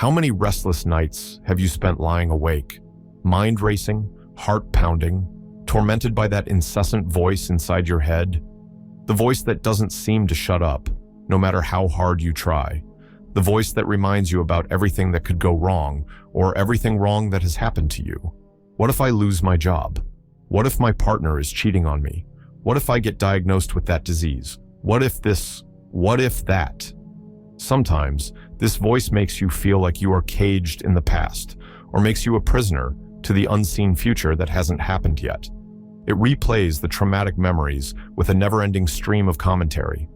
How many restless nights have you spent lying awake, mind racing, heart pounding, tormented by that incessant voice inside your head? The voice that doesn't seem to shut up, no matter how hard you try. The voice that reminds you about everything that could go wrong, or everything wrong that has happened to you. What if I lose my job? What if my partner is cheating on me? What if I get diagnosed with that disease? What if this? What if that? Sometimes, this voice makes you feel like you are caged in the past, or makes you a prisoner to the unseen future that hasn't happened yet. It replays the traumatic memories with a never-ending stream of commentary.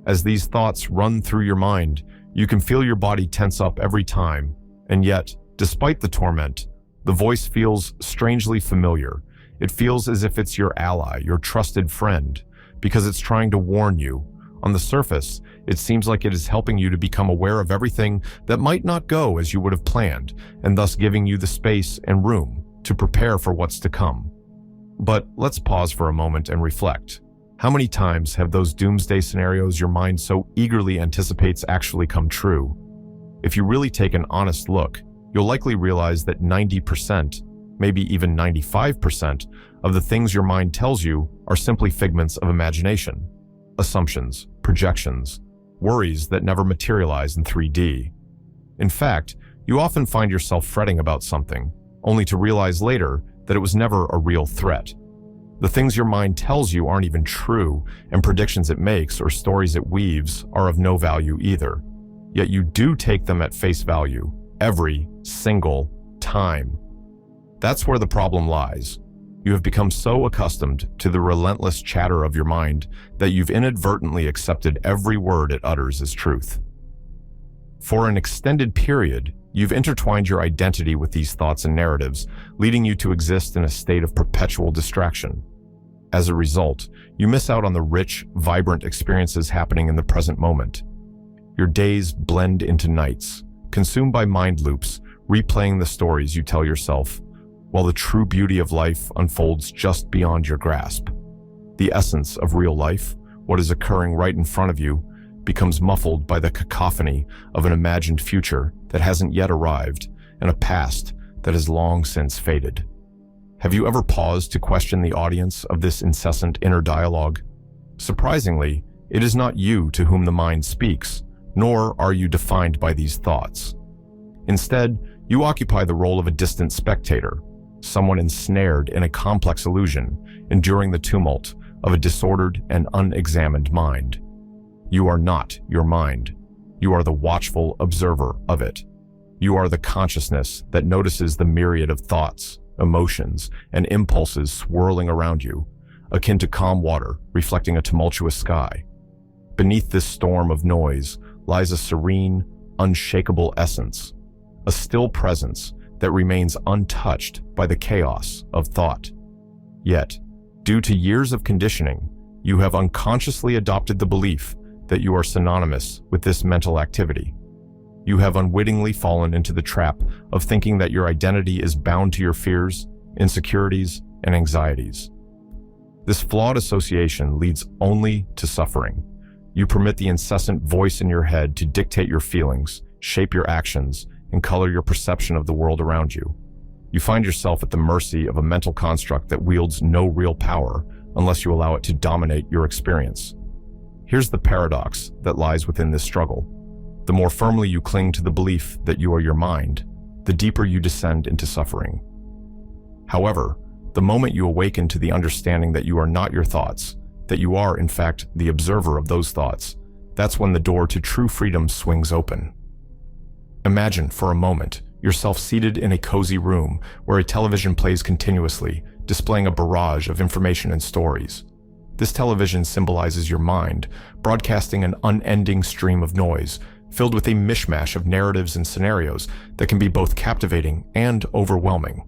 As these thoughts run through your mind, you can feel your body tense up every time, and yet, despite the torment, the voice feels strangely familiar. It feels as if it's your ally, your trusted friend, because it's trying to warn you. On the surface, it seems like it is helping you to become aware of everything that might not go as you would have planned, and thus giving you the space and room to prepare for what's to come. But let's pause for a moment and reflect. How many times have those doomsday scenarios your mind so eagerly anticipates actually come true? If you really take an honest look, you'll likely realize that 90%, maybe even 95% of the things your mind tells you are simply figments of imagination, assumptions, projections, worries that never materialize in 3D. In fact, you often find yourself fretting about something, only to realize later that it was never a real threat. The things your mind tells you aren't even true, and predictions it makes or stories it weaves are of no value either. Yet you do take them at face value, every single time. That's where the problem lies. You have become so accustomed to the relentless chatter of your mind that you've inadvertently accepted every word it utters as truth. For an extended period, you've intertwined your identity with these thoughts and narratives, leading you to exist in a state of perpetual distraction. As a result, you miss out on the rich, vibrant experiences happening in the present moment. Your days blend into nights, consumed by mind loops, replaying the stories you tell yourself, while the true beauty of life unfolds just beyond your grasp. The essence of real life, what is occurring right in front of you, becomes muffled by the cacophony of an imagined future that hasn't yet arrived and a past that has long since faded. Have you ever paused to question the audience of this incessant inner dialogue? Surprisingly, it is not you to whom the mind speaks, nor are you defined by these thoughts. Instead, you occupy the role of a distant spectator, someone ensnared in a complex illusion, enduring the tumult of a disordered and unexamined mind. You are not your mind. You are the watchful observer of it. You are the consciousness that notices the myriad of thoughts, emotions, and impulses swirling around you, akin to calm water reflecting a tumultuous sky. Beneath this storm of noise lies a serene, unshakable essence, a still presence that remains untouched by the chaos of thought. Yet, due to years of conditioning, you have unconsciously adopted the belief that you are synonymous with this mental activity. You have unwittingly fallen into the trap of thinking that your identity is bound to your fears, insecurities, and anxieties. This flawed association leads only to suffering. You permit the incessant voice in your head to dictate your feelings, shape your actions, and color your perception of the world around you. You find yourself at the mercy of a mental construct that wields no real power unless you allow it to dominate your experience. Here's the paradox that lies within this struggle. The more firmly you cling to the belief that you are your mind, the deeper you descend into suffering. However, the moment you awaken to the understanding that you are not your thoughts, that you are, in fact, the observer of those thoughts, that's when the door to true freedom swings open. Imagine, for a moment, yourself seated in a cozy room where a television plays continuously, displaying a barrage of information and stories. This television symbolizes your mind, broadcasting an unending stream of noise, filled with a mishmash of narratives and scenarios that can be both captivating and overwhelming.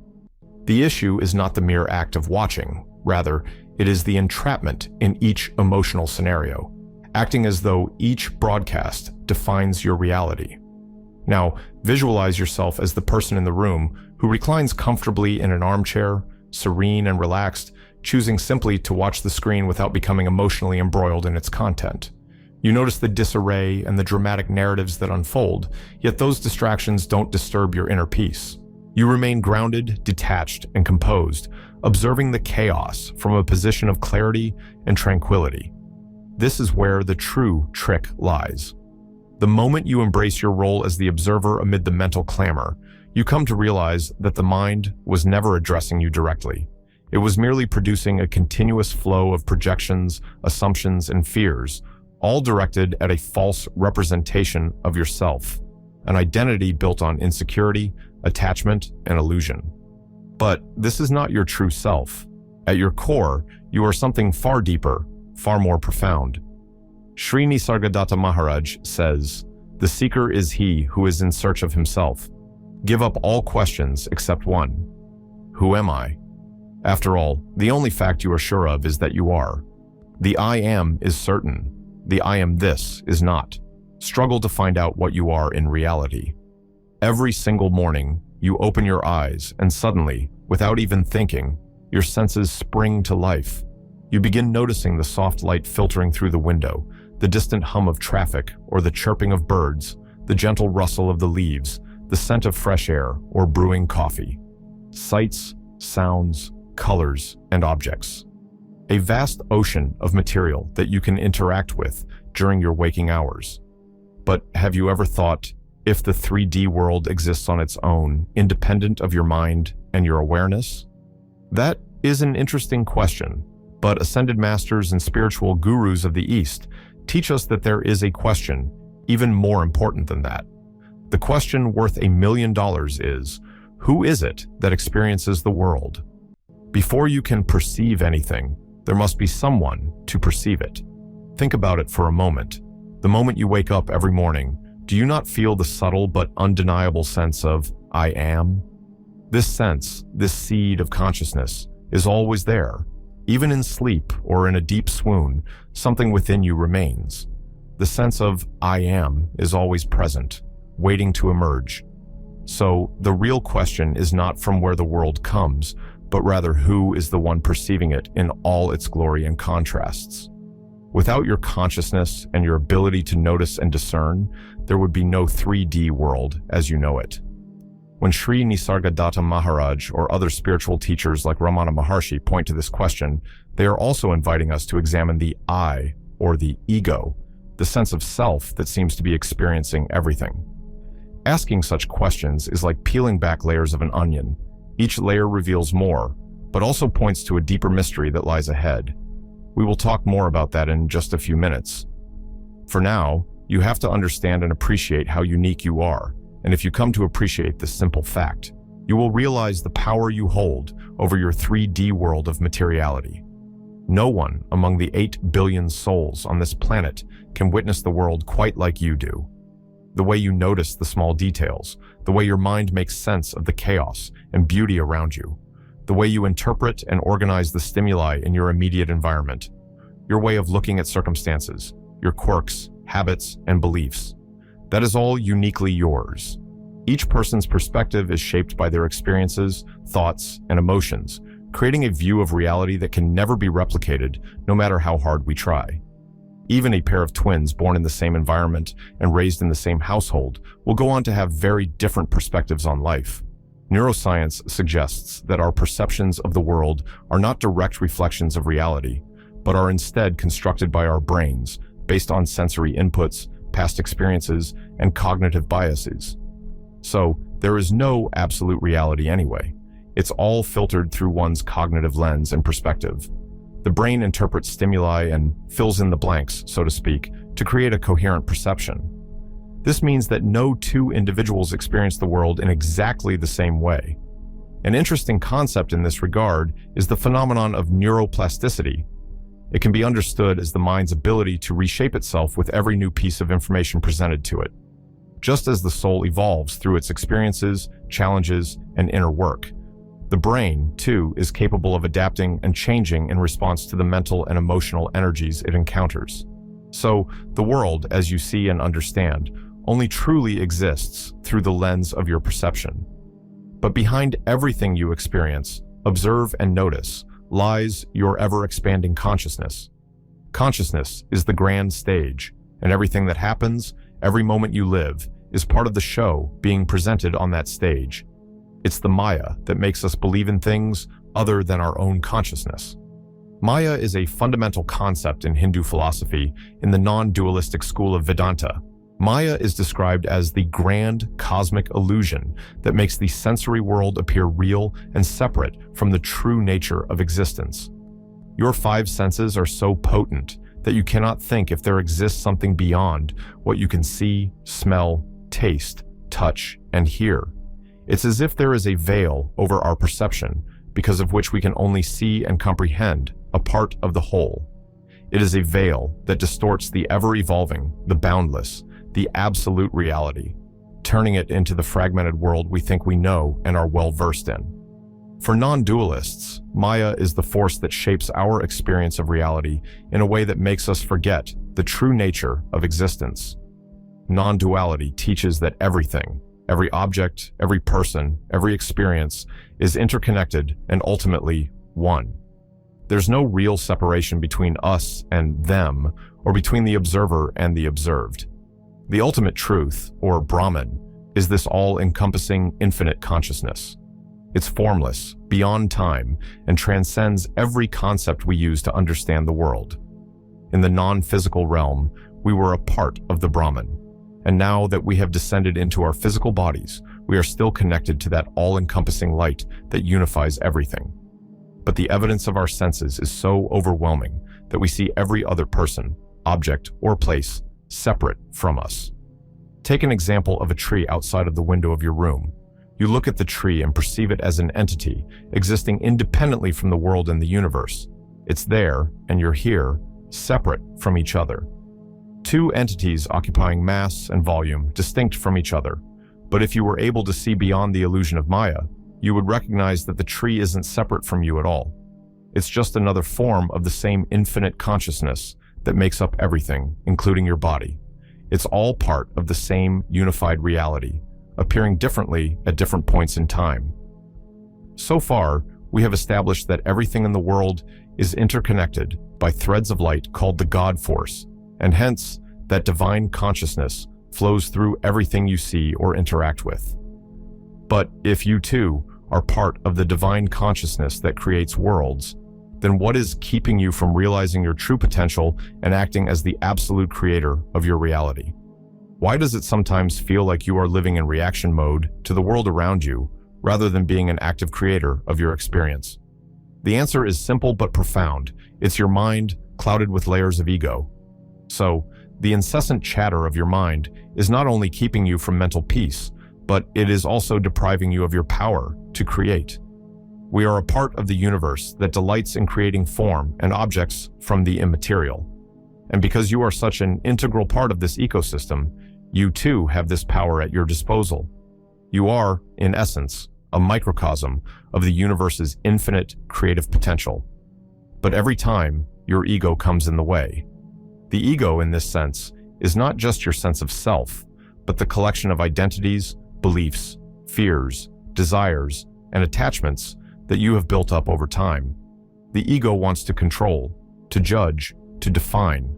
The issue is not the mere act of watching, rather, it is the entrapment in each emotional scenario, acting as though each broadcast defines your reality. Now, visualize yourself as the person in the room who reclines comfortably in an armchair, serene and relaxed, choosing simply to watch the screen without becoming emotionally embroiled in its content. You notice the disarray and the dramatic narratives that unfold, yet those distractions don't disturb your inner peace. You remain grounded, detached, and composed, observing the chaos from a position of clarity and tranquility. This is where the true trick lies. The moment you embrace your role as the observer amid the mental clamor, you come to realize that the mind was never addressing you directly. It was merely producing a continuous flow of projections, assumptions, and fears, all directed at a false representation of yourself, an identity built on insecurity, attachment, and illusion. But this is not your true self. At your core, you are something far deeper, far more profound. Sri Nisargadatta Maharaj says, "The seeker is he who is in search of himself. Give up all questions except one. Who am I?" After all, the only fact you are sure of is that you are. The I am is certain. The I am this is not. Struggle to find out what you are in reality. Every single morning, you open your eyes and suddenly, without even thinking, your senses spring to life. You begin noticing the soft light filtering through the window, the distant hum of traffic or the chirping of birds, the gentle rustle of the leaves, the scent of fresh air or brewing coffee. Sights, sounds, colors, and objects. A vast ocean of material that you can interact with during your waking hours. But have you ever thought, if the 3D world exists on its own, independent of your mind and your awareness? That is an interesting question, but ascended masters and spiritual gurus of the East teach us that there is a question even more important than that. The question worth $1 million is, who is it that experiences the world? Before you can perceive anything, there must be someone to perceive it. Think about it for a moment. The moment you wake up every morning, do you not feel the subtle but undeniable sense of I am? This sense, this seed of consciousness, is always there. Even in sleep or in a deep swoon, something within you remains. The sense of I am is always present, waiting to emerge. So the real question is not from where the world comes, but rather who is the one perceiving it in all its glory and contrasts. Without your consciousness and your ability to notice and discern, there would be no 3D world as you know it. When Sri Nisargadatta Maharaj or other spiritual teachers like Ramana Maharshi point to this question, they are also inviting us to examine the I, or the ego, the sense of self that seems to be experiencing everything. Asking such questions is like peeling back layers of an onion. Each layer reveals more, but also points to a deeper mystery that lies ahead. We will talk more about that in just a few minutes. For now, you have to understand and appreciate how unique you are, and if you come to appreciate this simple fact, you will realize the power you hold over your 3D world of materiality. No one among the 8 billion souls on this planet can witness the world quite like you do. The way you notice the small details, the way your mind makes sense of the chaos and beauty around you, the way you interpret and organize the stimuli in your immediate environment, your way of looking at circumstances, your quirks, habits, and beliefs. That is all uniquely yours. Each person's perspective is shaped by their experiences, thoughts, and emotions, creating a view of reality that can never be replicated, no matter how hard we try. Even a pair of twins born in the same environment and raised in the same household will go on to have very different perspectives on life. Neuroscience suggests that our perceptions of the world are not direct reflections of reality, but are instead constructed by our brains, based on sensory inputs, past experiences, and cognitive biases. So, there is no absolute reality anyway. It's all filtered through one's cognitive lens and perspective. The brain interprets stimuli and fills in the blanks, so to speak, to create a coherent perception. This means that no two individuals experience the world in exactly the same way. An interesting concept in this regard is the phenomenon of neuroplasticity. It can be understood as the mind's ability to reshape itself with every new piece of information presented to it. Just as the soul evolves through its experiences, challenges, and inner work, the brain, too, is capable of adapting and changing in response to the mental and emotional energies it encounters. So, the world, as you see and understand, only truly exists through the lens of your perception. But behind everything you experience, observe, and notice lies your ever-expanding consciousness. Consciousness is the grand stage, and everything that happens, every moment you live, is part of the show being presented on that stage. It's the Maya that makes us believe in things other than our own consciousness. Maya is a fundamental concept in Hindu philosophy in the non-dualistic school of Vedanta. Maya is described as the grand cosmic illusion that makes the sensory world appear real and separate from the true nature of existence. Your five senses are so potent that you cannot think if there exists something beyond what you can see, smell, taste, touch, and hear. It's as if there is a veil over our perception, because of which we can only see and comprehend a part of the whole. It is a veil that distorts the ever-evolving, the boundless, the absolute reality, turning it into the fragmented world we think we know and are well-versed in. For non-dualists, Maya is the force that shapes our experience of reality in a way that makes us forget the true nature of existence. Non-duality teaches that everything, every object, every person, every experience is interconnected and ultimately one. There's no real separation between us and them, or between the observer and the observed. The ultimate truth, or Brahman, is this all-encompassing infinite consciousness. It's formless, beyond time, and transcends every concept we use to understand the world. In the non-physical realm, we were a part of the Brahman, and now that we have descended into our physical bodies, we are still connected to that all-encompassing light that unifies everything. But the evidence of our senses is so overwhelming that we see every other person, object, or place separate from us. Take an example of a tree outside of the window of your room. You look at the tree and perceive it as an entity existing independently from the world and the universe. It's there, and you're here, separate from each other. Two entities occupying mass and volume, distinct from each other. But if you were able to see beyond the illusion of Maya, you would recognize that the tree isn't separate from you at all. It's just another form of the same infinite consciousness that makes up everything, including your body. It's all part of the same unified reality, appearing differently at different points in time. So far, we have established that everything in the world is interconnected by threads of light called the God Force, and hence, that divine consciousness flows through everything you see or interact with. But if you too are part of the divine consciousness that creates worlds, then what is keeping you from realizing your true potential and acting as the absolute creator of your reality? Why does it sometimes feel like you are living in reaction mode to the world around you, rather than being an active creator of your experience? The answer is simple but profound. It's your mind clouded with layers of ego. So, the incessant chatter of your mind is not only keeping you from mental peace, but it is also depriving you of your power to create. We are a part of the universe that delights in creating form and objects from the immaterial. And because you are such an integral part of this ecosystem, you too have this power at your disposal. You are, in essence, a microcosm of the universe's infinite creative potential. But every time, your ego comes in the way. The ego, in this sense, is not just your sense of self, but the collection of identities, beliefs, fears, desires, and attachments that you have built up over time. The ego wants to control, to judge, to define.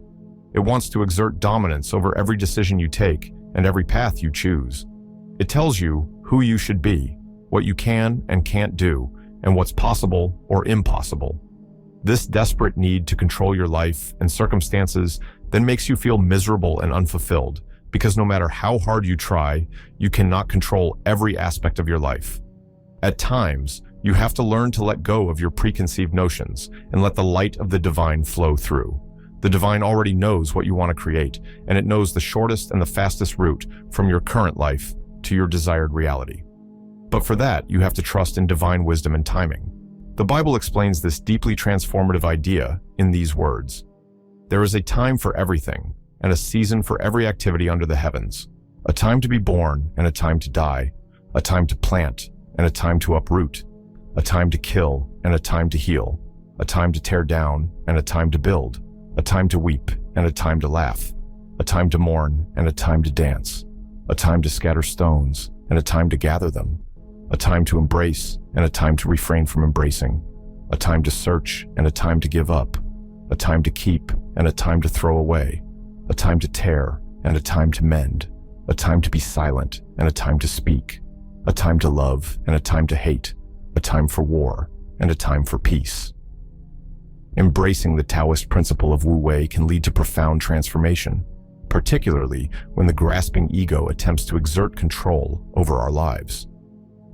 It wants to exert dominance over every decision you take and every path you choose. It tells you who you should be, what you can and can't do, and what's possible or impossible. This desperate need to control your life and circumstances then makes you feel miserable and unfulfilled, because no matter how hard you try, you cannot control every aspect of your life. At times, you have to learn to let go of your preconceived notions and let the light of the divine flow through. The divine already knows what you want to create, and it knows the shortest and the fastest route from your current life to your desired reality. But for that, you have to trust in divine wisdom and timing. The Bible explains this deeply transformative idea in these words: "There is a time for everything, and a season for every activity under the heavens, a time to be born and a time to die, a time to plant and a time to uproot, a time to kill and a time to heal, a time to tear down and a time to build, a time to weep and a time to laugh, a time to mourn and a time to dance, a time to scatter stones and a time to gather them, a time to embrace and a time to refrain from embracing, a time to search and a time to give up, a time to keep and a time to throw away, a time to tear and a time to mend, a time to be silent and a time to speak, a time to love and a time to hate, a time for war and a time for peace. Embracing the Taoist principle of Wu Wei can lead to profound transformation, particularly when the grasping ego attempts to exert control over our lives.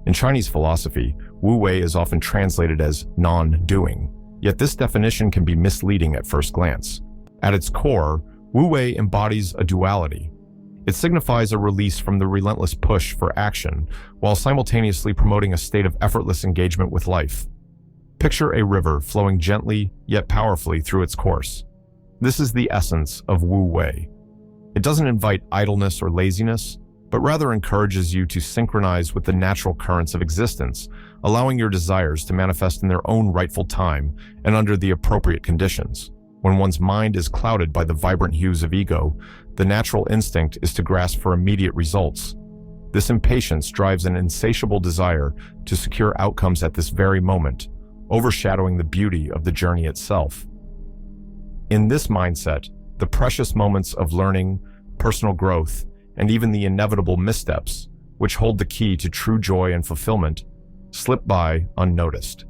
In Chinese philosophy, Wu Wei is often translated as non-doing, yet this definition can be misleading at first glance. At its core, Wu Wei embodies a duality. It signifies a release from the relentless push for action, while simultaneously promoting a state of effortless engagement with life. Picture a river flowing gently yet powerfully through its course. This is the essence of Wu Wei. It doesn't invite idleness or laziness, but rather encourages you to synchronize with the natural currents of existence, allowing your desires to manifest in their own rightful time and under the appropriate conditions. When one's mind is clouded by the vibrant hues of ego, the natural instinct is to grasp for immediate results. This impatience drives an insatiable desire to secure outcomes at this very moment, overshadowing the beauty of the journey itself. In this mindset, the precious moments of learning, personal growth, and even the inevitable missteps, which hold the key to true joy and fulfillment, slip by unnoticed.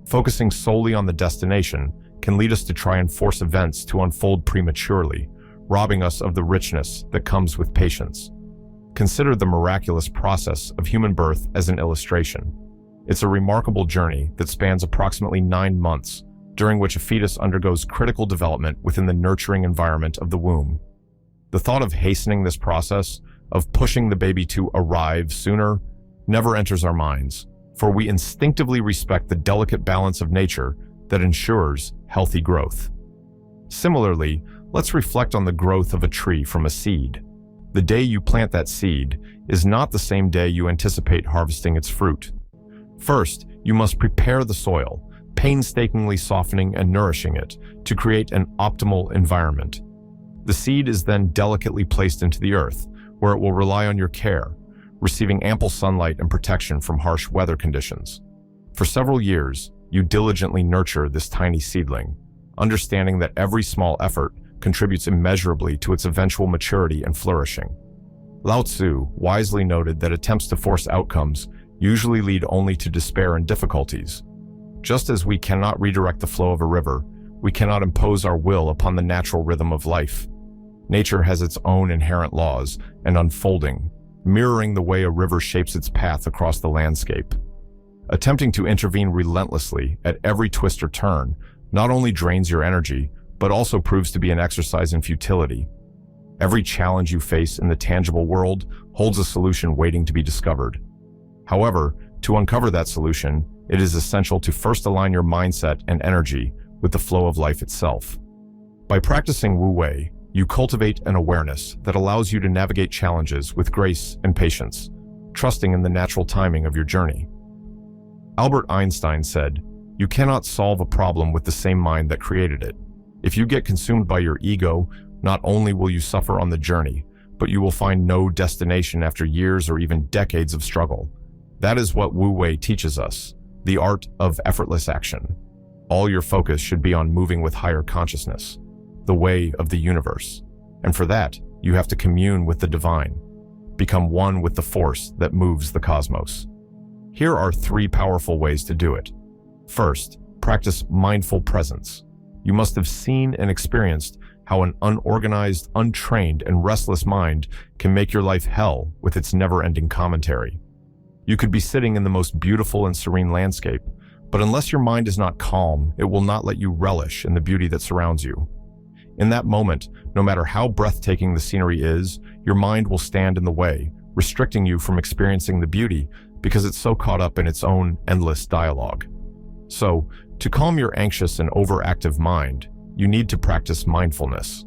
Focusing solely on the destination can lead us to try and force events to unfold prematurely, robbing us of the richness that comes with patience. Consider the miraculous process of human birth as an illustration. It's a remarkable journey that spans approximately 9 months, during which a fetus undergoes critical development within the nurturing environment of the womb. The thought of hastening this process, of pushing the baby to arrive sooner, never enters our minds, for we instinctively respect the delicate balance of nature that ensures healthy growth. Similarly, let's reflect on the growth of a tree from a seed. The day you plant that seed is not the same day you anticipate harvesting its fruit. First, you must prepare the soil, painstakingly softening and nourishing it to create an optimal environment. The seed is then delicately placed into the earth, where it will rely on your care, receiving ample sunlight and protection from harsh weather conditions. For several years, you diligently nurture this tiny seedling, understanding that every small effort contributes immeasurably to its eventual maturity and flourishing. Lao Tzu wisely noted that attempts to force outcomes usually lead only to despair and difficulties. Just as we cannot redirect the flow of a river, we cannot impose our will upon the natural rhythm of life. Nature has its own inherent laws and unfolding, mirroring the way a river shapes its path across the landscape. Attempting to intervene relentlessly at every twist or turn not only drains your energy, but also proves to be an exercise in futility. Every challenge you face in the tangible world holds a solution waiting to be discovered. However, to uncover that solution, it is essential to first align your mindset and energy with the flow of life itself. By practicing Wu Wei, you cultivate an awareness that allows you to navigate challenges with grace and patience, trusting in the natural timing of your journey. Albert Einstein said, "You cannot solve a problem with the same mind that created it. If you get consumed by your ego, not only will you suffer on the journey, but you will find no destination after years or even decades of struggle." That is what Wu Wei teaches us, the art of effortless action. All your focus should be on moving with higher consciousness, the way of the universe. And for that, you have to commune with the divine, become one with the force that moves the cosmos. Here are 3 powerful ways to do it. First, practice mindful presence. You must have seen and experienced how an unorganized, untrained, and restless mind can make your life hell with its never-ending commentary. You could be sitting in the most beautiful and serene landscape, but unless your mind is not calm, it will not let you relish in the beauty that surrounds you. In that moment, no matter how breathtaking the scenery is, your mind will stand in the way, restricting you from experiencing the beauty because it's so caught up in its own endless dialogue. So, to calm your anxious and overactive mind, you need to practice mindfulness.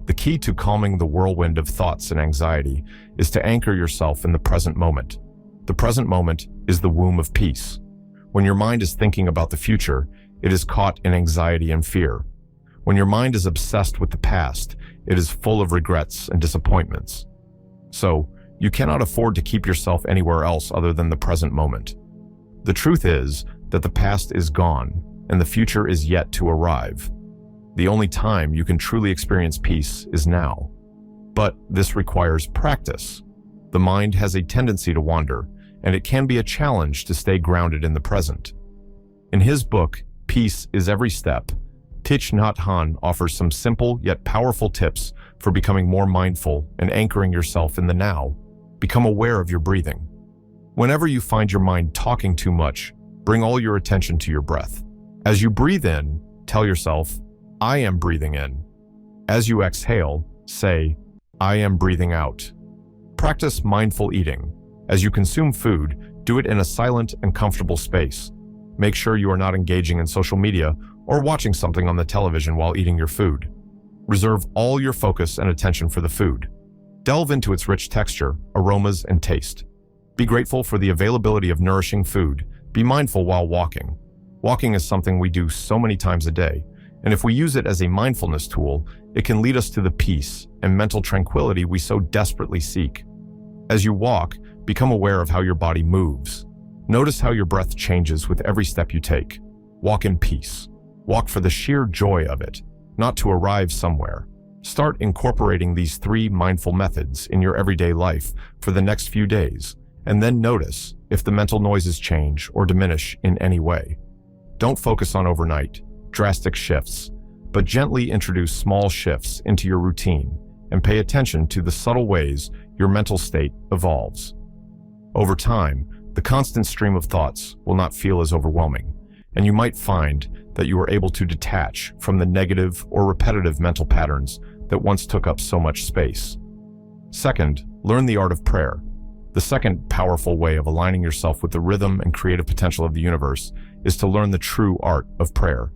The key to calming the whirlwind of thoughts and anxiety is to anchor yourself in the present moment. The present moment is the womb of peace. When your mind is thinking about the future, it is caught in anxiety and fear. When your mind is obsessed with the past, it is full of regrets and disappointments. So, you cannot afford to keep yourself anywhere else other than the present moment. The truth is that the past is gone, and the future is yet to arrive. The only time you can truly experience peace is now. But this requires practice. The mind has a tendency to wander, and it can be a challenge to stay grounded in the present. In his book, Peace is Every Step, Thich Nhat Hanh offers some simple yet powerful tips for becoming more mindful and anchoring yourself in the now. Become aware of your breathing. Whenever you find your mind talking too much, bring all your attention to your breath. As you breathe in, tell yourself, I am breathing in. As you exhale, say, I am breathing out. Practice mindful eating. As you consume food, do it in a silent and comfortable space. Make sure you are not engaging in social media or watching something on the television while eating your food. Reserve all your focus and attention for the food. Delve into its rich texture, aromas, and taste. Be grateful for the availability of nourishing food. Be mindful while walking. Walking is something we do so many times a day, and if we use it as a mindfulness tool, it can lead us to the peace and mental tranquility we so desperately seek. As you walk, become aware of how your body moves. Notice how your breath changes with every step you take. Walk in peace. Walk for the sheer joy of it, not to arrive somewhere. Start incorporating these 3 mindful methods in your everyday life for the next few days, and then notice if the mental noises change or diminish in any way. Don't focus on overnight, drastic shifts, but gently introduce small shifts into your routine and pay attention to the subtle ways your mental state evolves. Over time, the constant stream of thoughts will not feel as overwhelming, and you might find that you are able to detach from the negative or repetitive mental patterns that once took up so much space. Second, learn the art of prayer. The second powerful way of aligning yourself with the rhythm and creative potential of the universe is to learn the true art of prayer.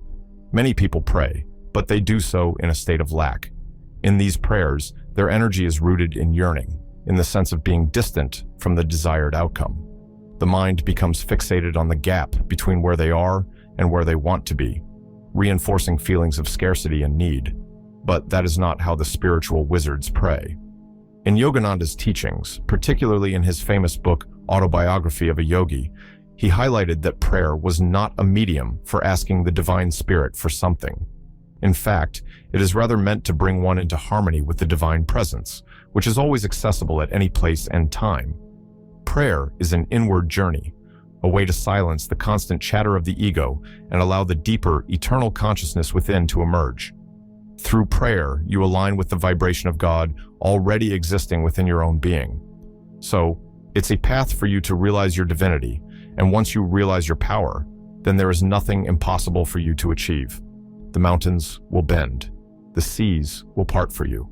Many people pray, but they do so in a state of lack. In these prayers, their energy is rooted in yearning, in the sense of being distant from the desired outcome. The mind becomes fixated on the gap between where they are and where they want to be, reinforcing feelings of scarcity and need. But that is not how the spiritual wizards pray. In Yogananda's teachings, particularly in his famous book, Autobiography of a Yogi, he highlighted that prayer was not a medium for asking the divine spirit for something. In fact, it is rather meant to bring one into harmony with the divine presence, which is always accessible at any place and time. Prayer is an inward journey, a way to silence the constant chatter of the ego and allow the deeper, eternal consciousness within to emerge. Through prayer, you align with the vibration of God already existing within your own being. So, it's a path for you to realize your divinity, and once you realize your power, then there is nothing impossible for you to achieve. The mountains will bend. The seas will part for you.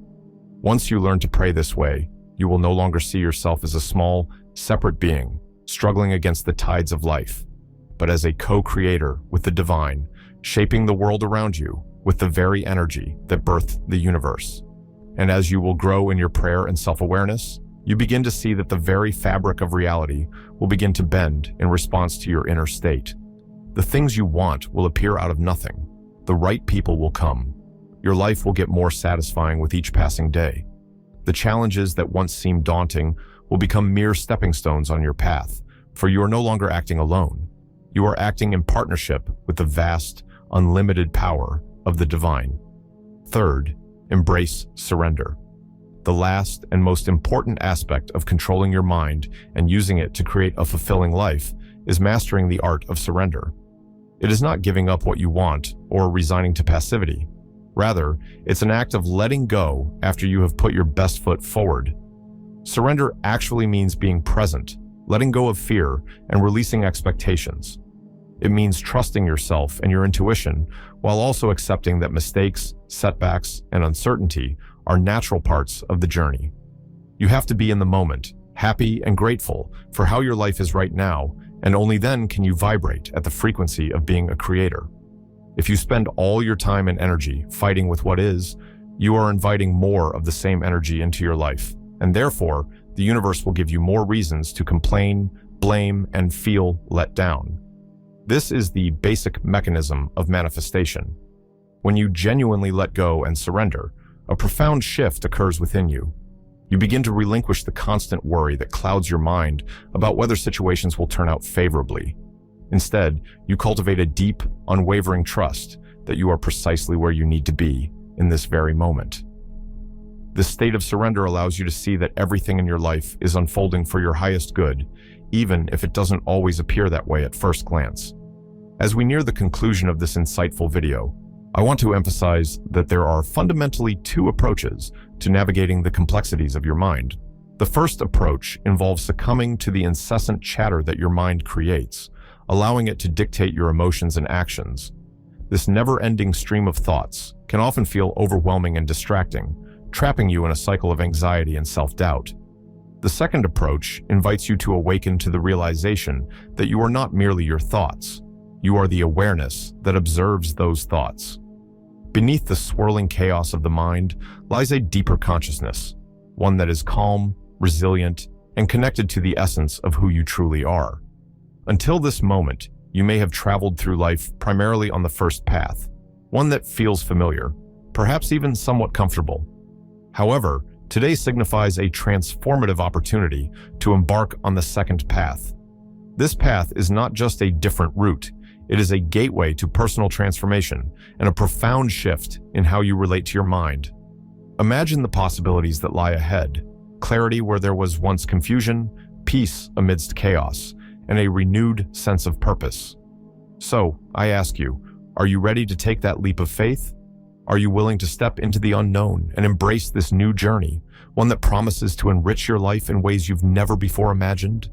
Once you learn to pray this way, you will no longer see yourself as a small, separate being, struggling against the tides of life, but as a co-creator with the divine, shaping the world around you with the very energy that birthed the universe. And as you will grow in your prayer and self-awareness, you begin to see that the very fabric of reality will begin to bend in response to your inner state. The things you want will appear out of nothing. The right people will come. Your life will get more satisfying with each passing day. The challenges that once seemed daunting will become mere stepping stones on your path, for you are no longer acting alone. You are acting in partnership with the vast, unlimited power of the divine. Third, embrace surrender. The last and most important aspect of controlling your mind and using it to create a fulfilling life is mastering the art of surrender. It is not giving up what you want or resigning to passivity. Rather, it's an act of letting go after you have put your best foot forward. Surrender actually means being present, letting go of fear, and releasing expectations. It means trusting yourself and your intuition while also accepting that mistakes, setbacks, and uncertainty are natural parts of the journey. You have to be in the moment, happy and grateful for how your life is right now, and only then can you vibrate at the frequency of being a creator. If you spend all your time and energy fighting with what is, you are inviting more of the same energy into your life, and therefore, the universe will give you more reasons to complain, blame, and feel let down. This is the basic mechanism of manifestation. When you genuinely let go and surrender, a profound shift occurs within you. You begin to relinquish the constant worry that clouds your mind about whether situations will turn out favorably. Instead, you cultivate a deep, unwavering trust that you are precisely where you need to be in this very moment. This state of surrender allows you to see that everything in your life is unfolding for your highest good, even if it doesn't always appear that way at first glance. As we near the conclusion of this insightful video, I want to emphasize that there are fundamentally two approaches to navigating the complexities of your mind. The first approach involves succumbing to the incessant chatter that your mind creates, allowing it to dictate your emotions and actions. This never-ending stream of thoughts can often feel overwhelming and distracting, trapping you in a cycle of anxiety and self-doubt. The second approach invites you to awaken to the realization that you are not merely your thoughts. You are the awareness that observes those thoughts. Beneath the swirling chaos of the mind lies a deeper consciousness, one that is calm, resilient, and connected to the essence of who you truly are. Until this moment, you may have traveled through life primarily on the first path, one that feels familiar, perhaps even somewhat comfortable. However, today signifies a transformative opportunity to embark on the second path. This path is not just a different route, it is a gateway to personal transformation and a profound shift in how you relate to your mind. Imagine the possibilities that lie ahead: clarity where there was once confusion, peace amidst chaos, and a renewed sense of purpose. So, I ask you, are you ready to take that leap of faith? Are you willing to step into the unknown and embrace this new journey, one that promises to enrich your life in ways you've never before imagined?